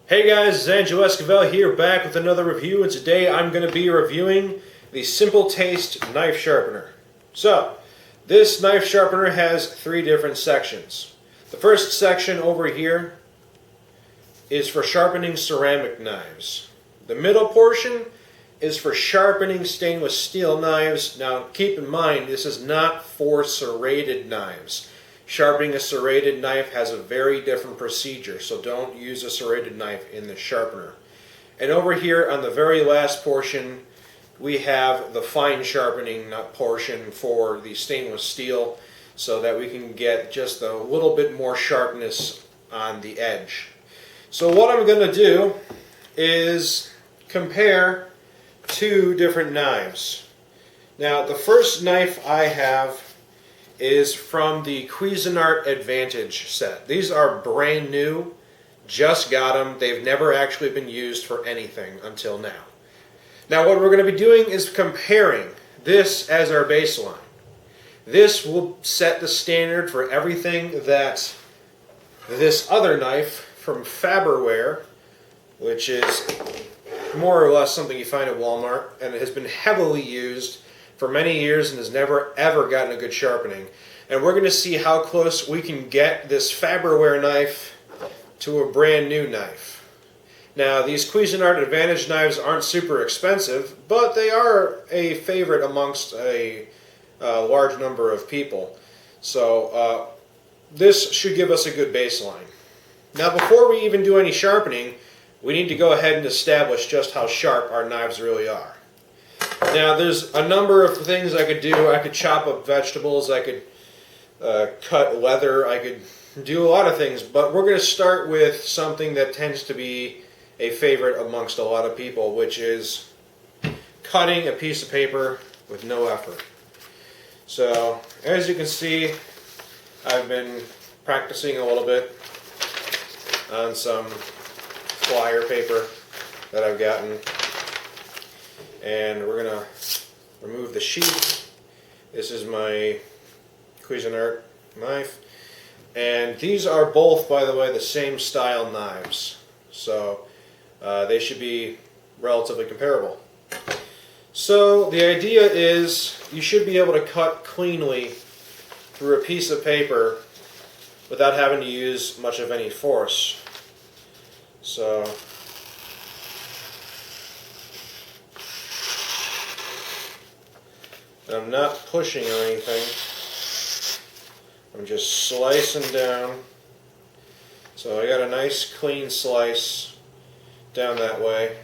Hey guys, it's Angelo Esquivel here, back with another review, and today I'm going to be reviewing the SimpleTaste knife sharpener. So, this knife sharpener has three different sections. The first section over here is for sharpening ceramic knives. The middle portion is for sharpening stainless steel knives. Now keep in mind, this is not for serrated knives. Sharpening a serrated knife has a very different procedure, so don't use a serrated knife in the sharpener. And over here on the very last portion, we have the fine sharpening portion for the stainless steel, so that we can get just a little bit more sharpness on the edge. So what I'm going to do is compare two different knives. Now the first knife I have is from the Cuisinart Advantage set. These are brand new, just got them. They've never actually been used for anything until now. Now what we're going to be doing is comparing this as our baseline. This will set the standard for everything that this other knife from Faberware, which is more or less something you find at Walmart, and it has been heavily used for many years and has never ever gotten a good sharpening. And we're going to see how close we can get this Faberware knife to a brand new knife. Now these Cuisinart Advantage knives aren't super expensive, but they are a favorite amongst a large number of people. So this should give us a good baseline. Now before we even do any sharpening, we need to go ahead and establish just how sharp our knives really are. Now there's a number of things I could do. I could chop up vegetables, I could cut leather, I could do a lot of things, but we're going to start with something that tends to be a favorite amongst a lot of people, which is cutting a piece of paper with no effort. So as you can see, I've been practicing a little bit on some flyer paper that I've gotten. And we're going to remove the sheet. This is my Cuisinart knife. And these are both, by the way, the same style knives. So they should be relatively comparable. So the idea is you should be able to cut cleanly through a piece of paper without having to use much of any force. So I'm not pushing or anything. I'm just slicing down. So I got a nice clean slice down that way.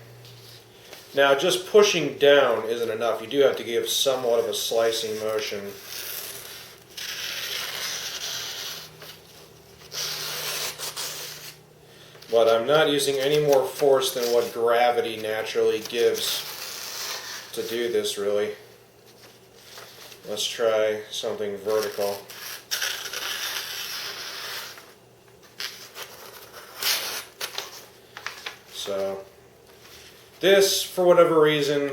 Now just pushing down isn't enough. You do have to give somewhat of a slicing motion. But I'm not using any more force than what gravity naturally gives to do this, really. Let's try something vertical. So this, for whatever reason,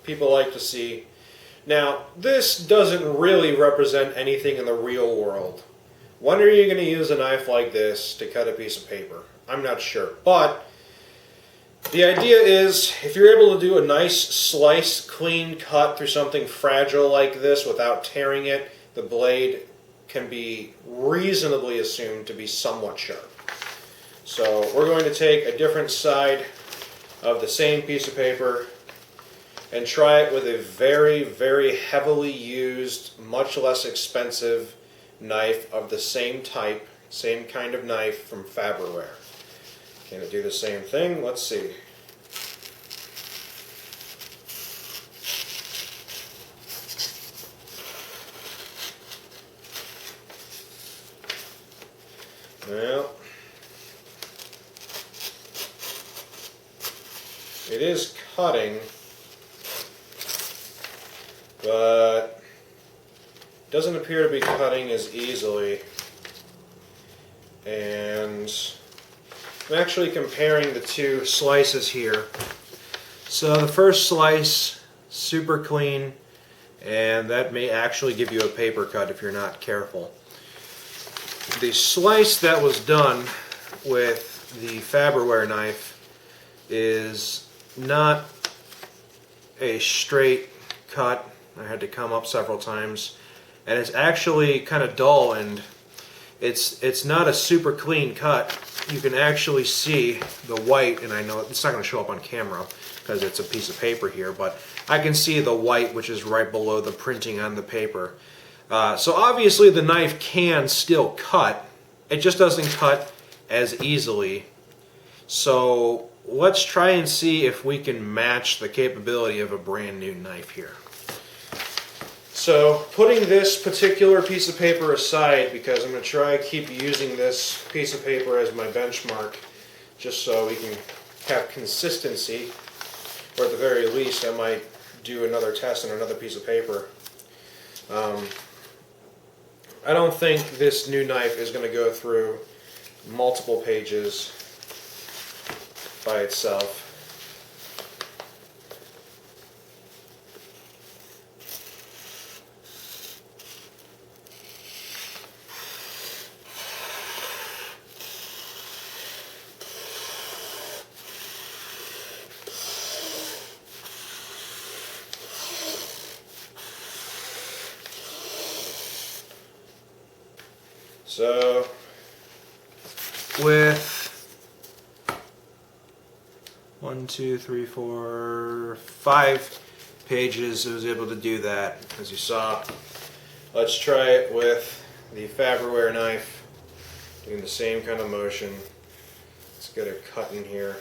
people like to see. Now, this doesn't really represent anything in the real world. When are you going to use a knife like this to cut a piece of paper? I'm not sure. But the idea is, if you're able to do a nice slice, clean cut through something fragile like this without tearing it, the blade can be reasonably assumed to be somewhat sharp. So we're going to take a different side of the same piece of paper and try it with a very, very heavily used, much less expensive knife of the same type, same kind of knife from Faberware. Can it do the same thing? Let's see. Well, it is cutting, but it doesn't appear to be cutting as easily. And I'm actually comparing the two slices here. So the first slice, super clean, and that may actually give you a paper cut if you're not careful. The slice that was done with the Faberware knife is not a straight cut. I had to come up several times, and it's actually kind of dull, and it's not a super clean cut. You can actually see the white, and I know it's not going to show up on camera because it's a piece of paper here, but I can see the white, which is right below the printing on the paper. So obviously the knife can still cut, it just doesn't cut as easily. So let's try and see if we can match the capability of a brand new knife here. So putting this particular piece of paper aside, because I'm going to try to keep using this piece of paper as my benchmark, just so we can have consistency, or at the very least I might do another test on another piece of paper. I don't think this new knife is going to go through multiple pages by itself. So with 5 pages, it was able to do that, as you saw. Let's try it with the Faberware knife, doing the same kind of motion. Let's get a cut in here.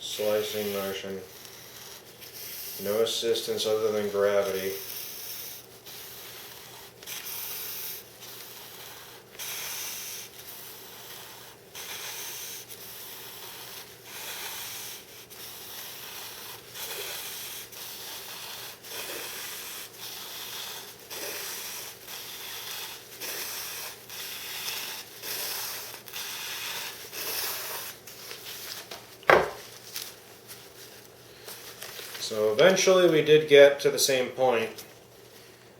Slicing motion. No assistance other than gravity. So eventually we did get to the same point,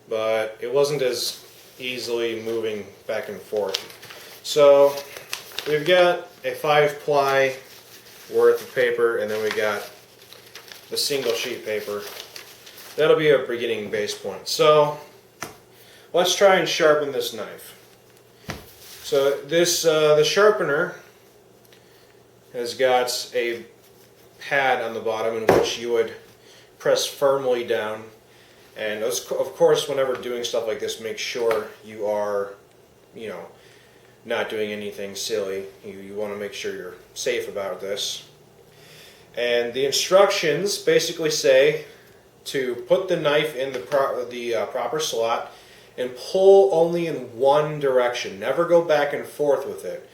but it wasn't as easily moving back and forth. So we've got a 5-ply worth of paper, and then we got the single sheet paper. That'll be our beginning base point. So let's try and sharpen this knife. So this the sharpener has got a pad on the bottom in which you would press firmly down, and of course whenever doing stuff like this, make sure you are, not doing anything silly. You want to make sure you're safe about this. And the instructions basically say to put the knife in the proper slot and pull only in one direction. Never go back and forth with it.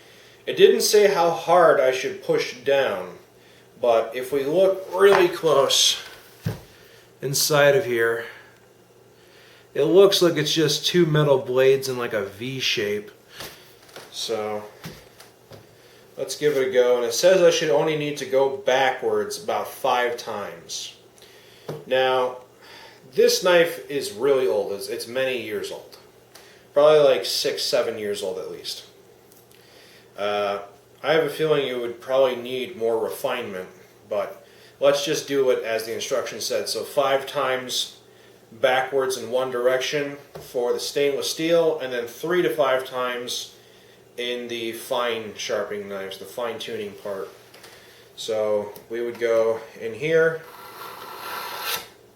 It didn't say how hard I should push down, but if we look really close inside of here, it looks like it's just 2 metal blades in like a V shape. So let's give it a go, and it says I should only need to go backwards about 5 times. Now this knife is really old. It's many years old, probably like 6-7 years old at least. I have a feeling you would probably need more refinement, but let's just do it as the instructions said. So 5 times backwards in one direction for the stainless steel, and then 3 to 5 times in the fine sharpening knives, the fine tuning part. So we would go in here,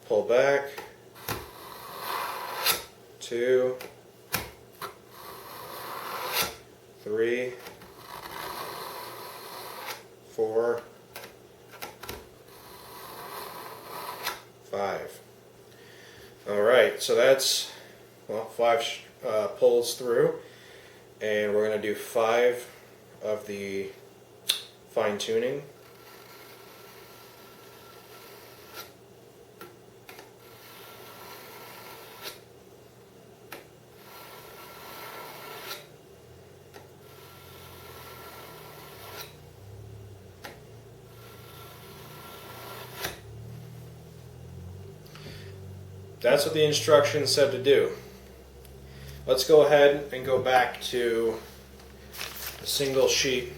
pull back, 2, 3, 4, 5. Alright, so that's 5 pulls through, and we're going to do 5 of the fine tuning. That's what the instructions said to do. Let's go ahead and go back to single sheet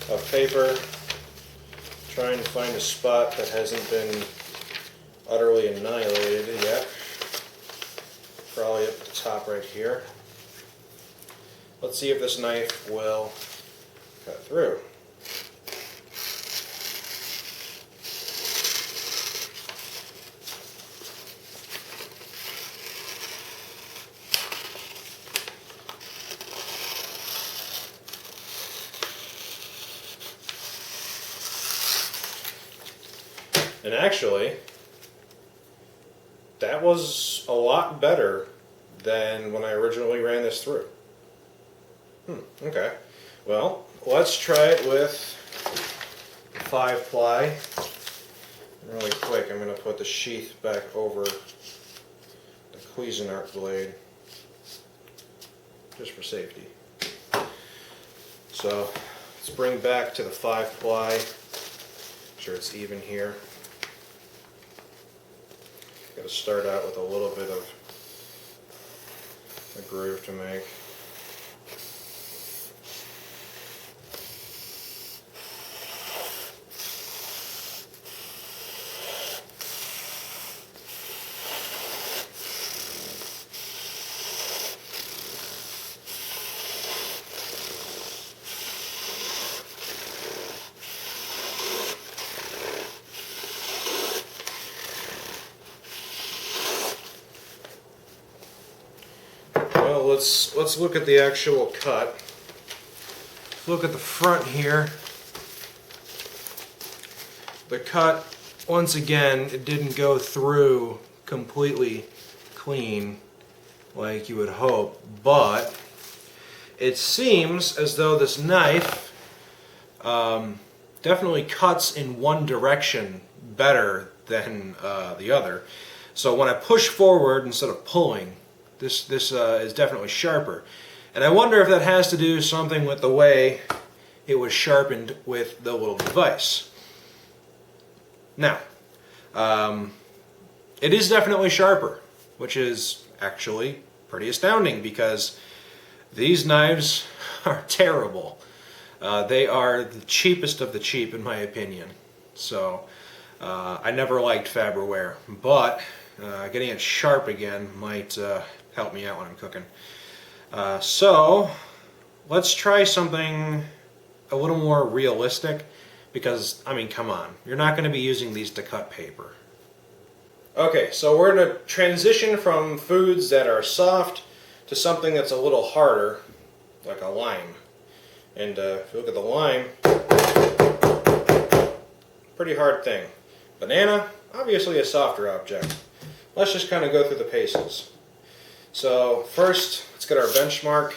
of paper, trying to find a spot that hasn't been utterly annihilated yet. Probably at the top right here. Let's see if this knife will cut through. And actually, that was a lot better than when I originally ran this through. Okay. Well, let's try it with 5-ply. Really quick, I'm going to put the sheath back over the Cuisinart blade, just for safety. So, let's bring back to the 5-ply. Make sure it's even here. Got to start out with a little bit of a groove to make. Let's look at the actual cut. Let's look at the front here. The cut, once again, it didn't go through completely clean like you would hope, but it seems as though this knife definitely cuts in one direction better than the other. So when I push forward instead of pulling, this is definitely sharper. And I wonder if that has to do something with the way it was sharpened with the little device. Now, it is definitely sharper, which is actually pretty astounding because these knives are terrible. They are the cheapest of the cheap in my opinion. So I never liked Faberware, but getting it sharp again might help me out when I'm cooking. So let's try something a little more realistic because, I mean, come on, you're not going to be using these to cut paper. Okay, so we're going to transition from foods that are soft to something that's a little harder, like a lime. And if you look at the lime, pretty hard thing. Banana, obviously a softer object. Let's just kind of go through the paces. So first, let's get our benchmark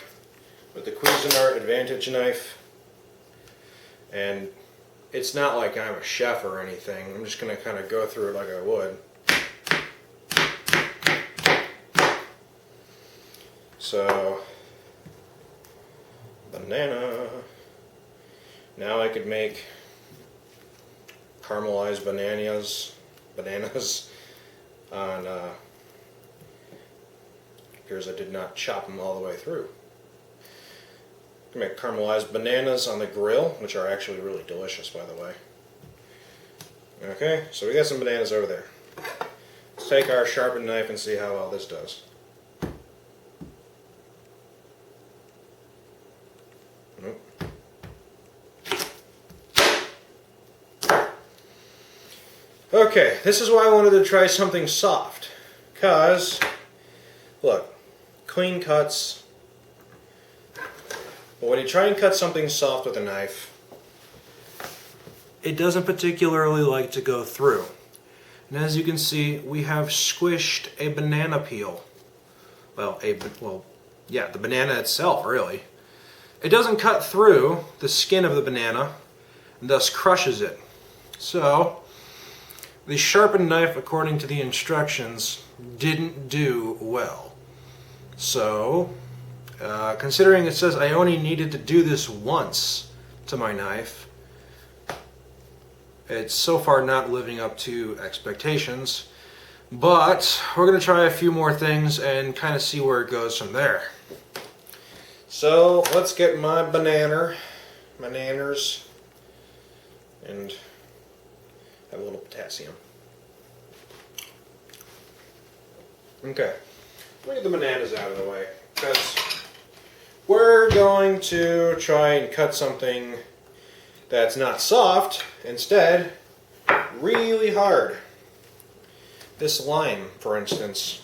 with the Cuisinart Advantage knife. And it's not like I'm a chef or anything. I'm just going to kind of go through it like I would. So, banana. Now I could make caramelized bananas on appears I did not chop them all the way through. I can make caramelized bananas on the grill, which are actually really delicious, by the way. Okay, so we got some bananas over there. Let's take our sharpened knife and see how well this does. Nope. Okay, this is why I wanted to try something soft. Because, look, clean cuts. But when you try and cut something soft with a knife, it doesn't particularly like to go through. And as you can see, we have squished a banana peel. Well, yeah, the banana itself, really. It doesn't cut through the skin of the banana, and thus crushes it. So, the sharpened knife, according to the instructions, didn't do well. So, considering it says I only needed to do this once to my knife, it's so far not living up to expectations. But we're going to try a few more things and kind of see where it goes from there. So let's get my nanners, and have a little potassium. Okay, let me get the bananas out of the way, because we're going to try and cut something that's not soft, instead really hard. This lime, for instance.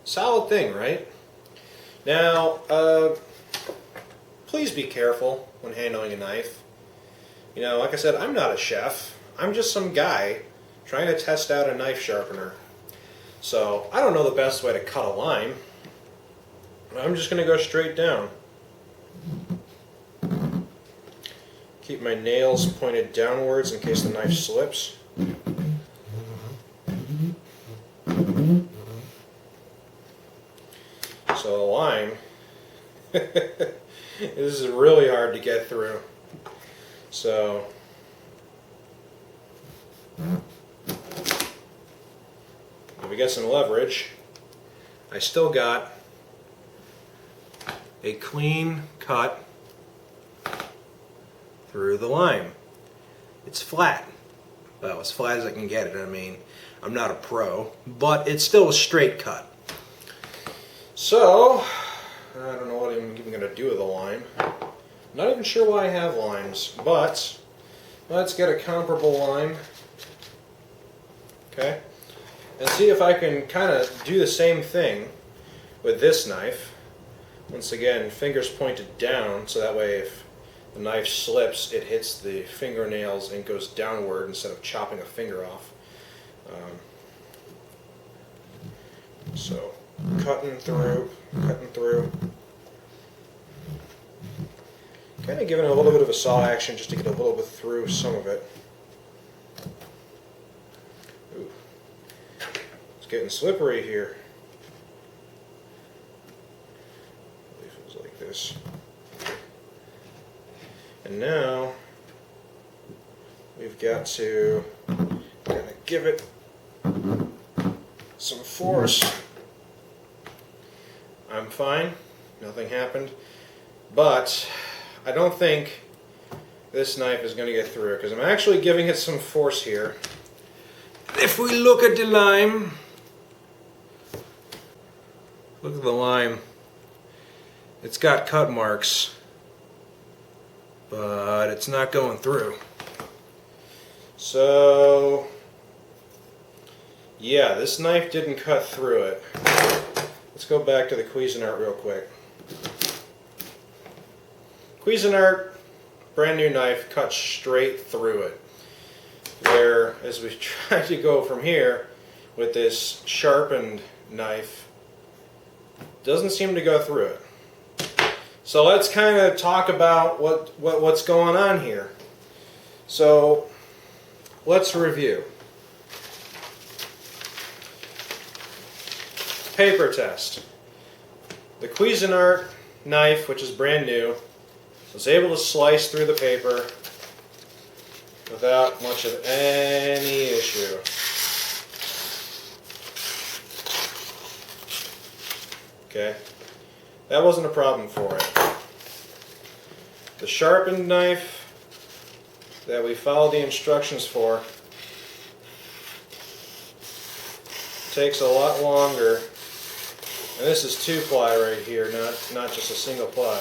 Solid thing, right? Now, please be careful when handling a knife. You know, like I said, I'm not a chef. I'm just some guy trying to test out a knife sharpener. So, I don't know the best way to cut a lime. I'm just going to go straight down. Keep my nails pointed downwards in case the knife slips. So the lime, this is really hard to get through. So if we get some leverage, I still got a clean cut through the lime. It's flat. Well, as flat as I can get it. I mean, I'm not a pro, but it's still a straight cut. So, I don't know what I'm even going to do with the lime. Not even sure why I have limes, but let's get a comparable lime. Okay, and see if I can kind of do the same thing with this knife. Once again, fingers pointed down, so that way if the knife slips, it hits the fingernails and goes downward instead of chopping a finger off. So, cutting through. Kind of giving it a little bit of a saw action just to get a little bit through some of it. Ooh. It's getting slippery here. It feels like this. And now we've got to kind of give it some force. I'm fine, nothing happened, but I don't think this knife is going to get through because I'm actually giving it some force here. If we look at the lime, look at the lime, it's got cut marks, but it's not going through. So yeah, this knife didn't cut through it. Let's go back to the Cuisinart real quick. Cuisinart, brand new knife, cut straight through it. Whereas we try to go from here with this sharpened knife, doesn't seem to go through it. So let's kind of talk about what's going on here. So let's review. Paper test. The Cuisinart knife, which is brand new, was able to slice through the paper without much of any issue. Okay, that wasn't a problem for it. The sharpened knife that we followed the instructions for takes a lot longer. And this is 2-ply right here, not just a single ply.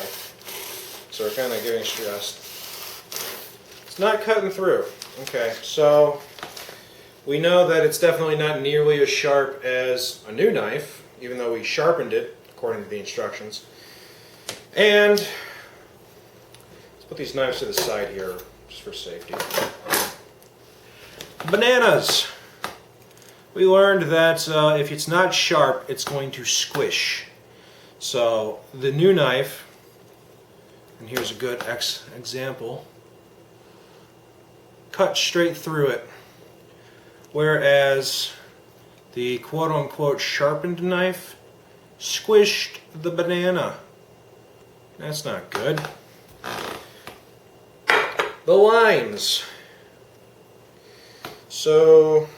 So we're kind of getting stressed. It's not cutting through. Okay, so we know that it's definitely not nearly as sharp as a new knife, even though we sharpened it according to the instructions. And let's put these knives to the side here, just for safety. Bananas. We learned that if it's not sharp, it's going to squish. So the new knife, and here's a good example, cut straight through it. Whereas the quote-unquote sharpened knife squished the banana. That's not good. The lines. So,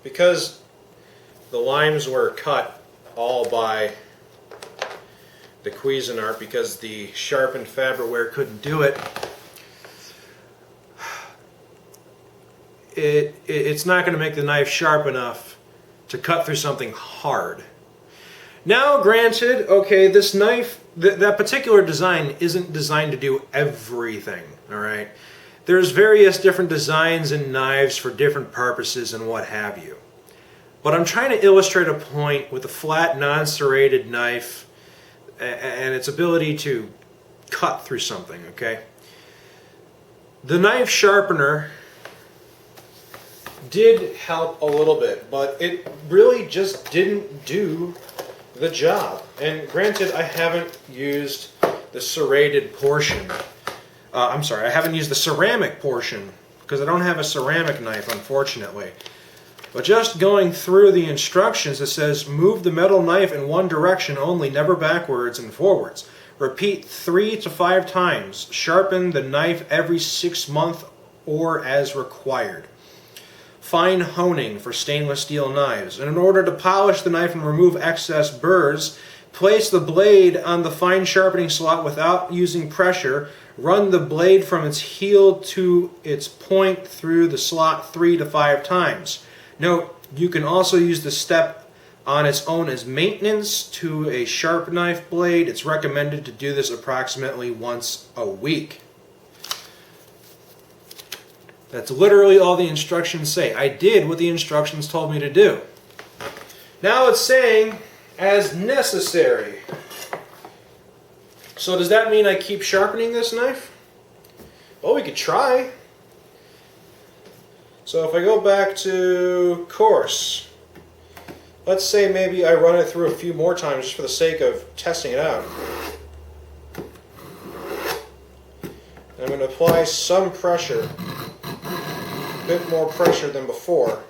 because The limes were cut all by the Cuisinart because the sharpened fabricware couldn't do it. It's not going to make the knife sharp enough to cut through something hard. Now, granted, okay, this knife, that particular design isn't designed to do everything, all right? There's various different designs and knives for different purposes and what have you. But I'm trying to illustrate a point with a flat, non-serrated knife and its ability to cut through something, okay? The knife sharpener did help a little bit, but it really just didn't do the job. And granted, I haven't used the serrated portion. I'm sorry, I haven't used the ceramic portion because I don't have a ceramic knife, unfortunately. But just going through the instructions, it says move the metal knife in one direction only, never backwards and forwards. Repeat 3 to 5 times. Sharpen the knife every 6 months or as required. Fine honing for stainless steel knives. And in order to polish the knife and remove excess burrs, place the blade on the fine sharpening slot without using pressure. Run the blade from its heel to its point through the slot 3 to 5 times. Note, you can also use the step on its own as maintenance to a sharp knife blade. It's recommended to do this approximately once a week. That's literally all the instructions say. I did what the instructions told me to do. Now it's saying, as necessary. So does that mean I keep sharpening this knife? Well, we could try. So if I go back to course, let's say maybe I run it through a few more times just for the sake of testing it out. And I'm going to apply some pressure, a bit more pressure than before.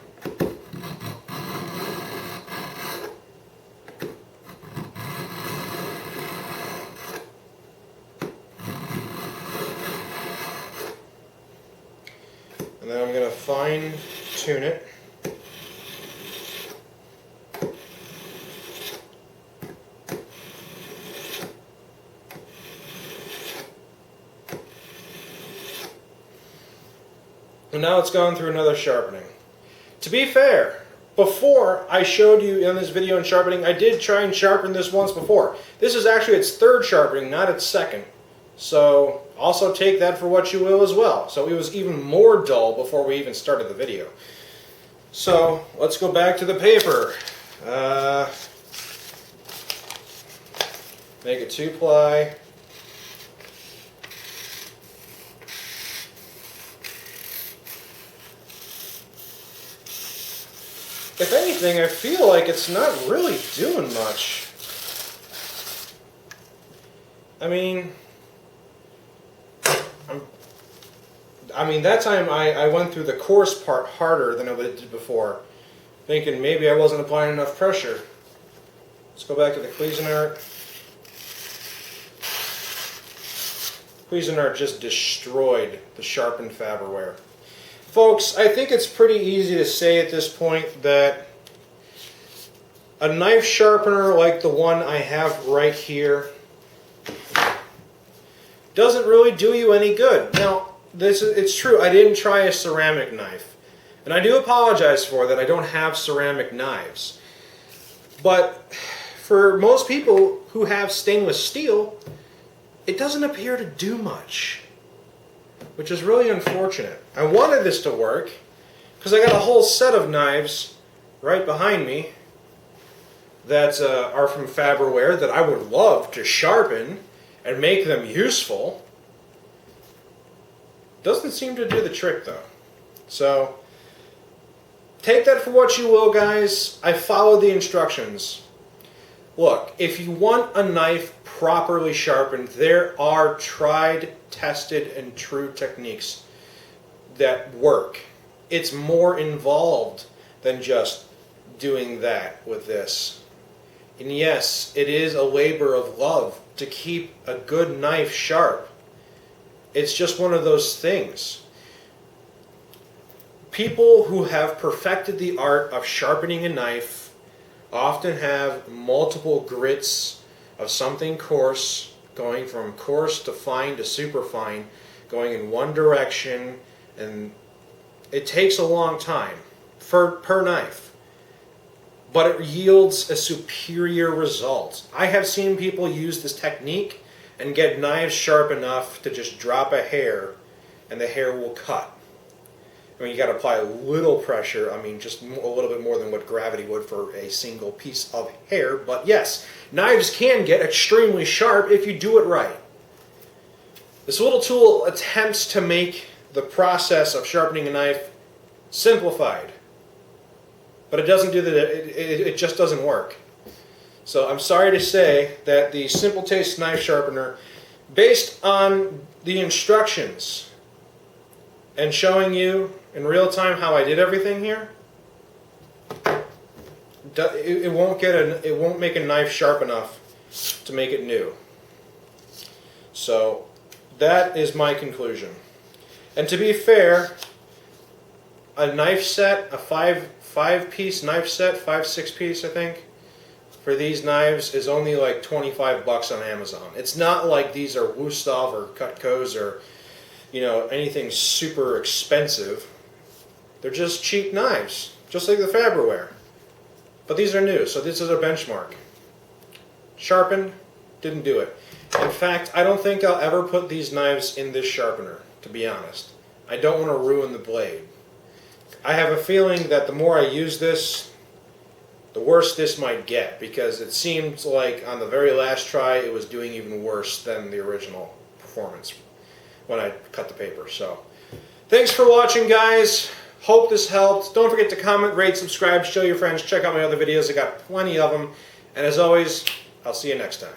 And then I'm going to fine tune it. And now it's gone through another sharpening. To be fair, before I showed you in this video in sharpening, I did try and sharpen this once before. This is actually its third sharpening, not its second. So also take that for what you will as well. So it was even more dull before we even started the video. So let's go back to the paper. Make it 2-ply. If anything, I feel like it's not really doing much. I mean, that time I went through the coarse part harder than I did before, thinking maybe I wasn't applying enough pressure. Let's go back to the Cuisinart. Cuisinart just destroyed the sharpened fabricware. Folks, I think it's pretty easy to say at this point that a knife sharpener like the one I have right here doesn't really do you any good. Now, it's true, I didn't try a ceramic knife. And I do apologize for that, I don't have ceramic knives. But for most people who have stainless steel, it doesn't appear to do much, which is really unfortunate. I wanted this to work because I got a whole set of knives right behind me that are from fabricware that I would love to sharpen and make them useful. Doesn't seem to do the trick though. So take that for what you will, guys. I followed the instructions. Look, if you want a knife properly sharpened, there are tried, tested, and true techniques that work. It's more involved than just doing that with this. And yes, it is a labor of love to keep a good knife sharp. It's just one of those things. People who have perfected the art of sharpening a knife often have multiple grits of something coarse, going from coarse to fine to super fine, going in one direction, and it takes a long time per knife, but it yields a superior result. I have seen people use this technique and get knives sharp enough to just drop a hair and the hair will cut. I mean, you got to apply a little pressure, I mean, just a little bit more than what gravity would for a single piece of hair, but yes, knives can get extremely sharp if you do it right. This little tool attempts to make the process of sharpening a knife simplified, but it doesn't do that. It just doesn't work. So I'm sorry to say that the SimpleTaste knife sharpener, based on the instructions and showing you in real time how I did everything here, it won't make a knife sharp enough to make it new. So that is my conclusion. And to be fair, a knife set, a five-piece knife set, 5-6-piece, I think, for these knives is only like 25 bucks on Amazon. It's not like these are Wusthof or Cutco's or, you know, anything super expensive. They're just cheap knives, just like the Faberware. But these are new, so this is a benchmark. Sharpened, didn't do it. In fact, I don't think I'll ever put these knives in this sharpener, to be honest. I don't want to ruin the blade. I have a feeling that the more I use this, the worse this might get, because it seems like on the very last try it was doing even worse than the original performance when I cut the paper. So, thanks for watching, guys. Hope this helped. Don't forget to comment, rate, subscribe, show your friends, check out my other videos. I got plenty of them. And as always, I'll see you next time.